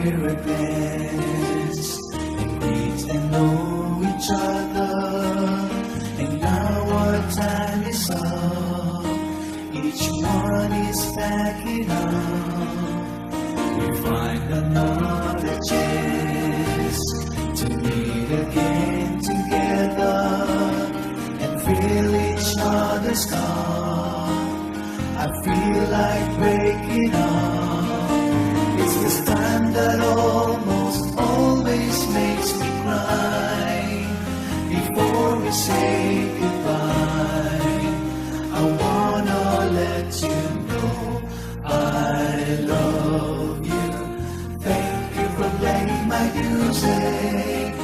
we're advanced and greet and know each other. And now our time is up, each one is packing up. We find another chance to meet again together and feel each other's heart. I feel like breaking up. It's this time that almost always makes me cry. Before we say goodbye, I wanna let you know I love you. Thank you for playing my music.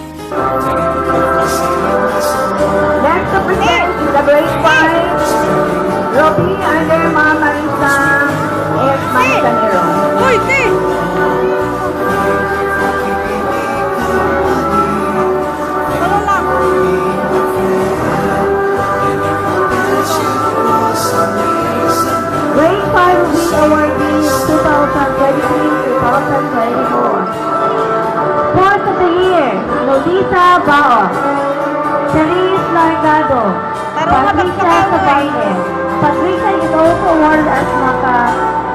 Next to present the great five, Robbie under Mama Marisa and Manzanero. Hoy, te! Wala lang. Grade 5 Win Awardees 2023-2024. Fourth of the year, Lolita Bao, Cherise Largado, Patricia Sabaines. Patricia is also awarded as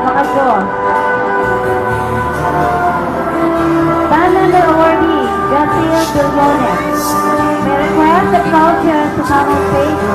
Makajos. Talent awardee, Gabriel Bilbones. May request the culture to come on stage.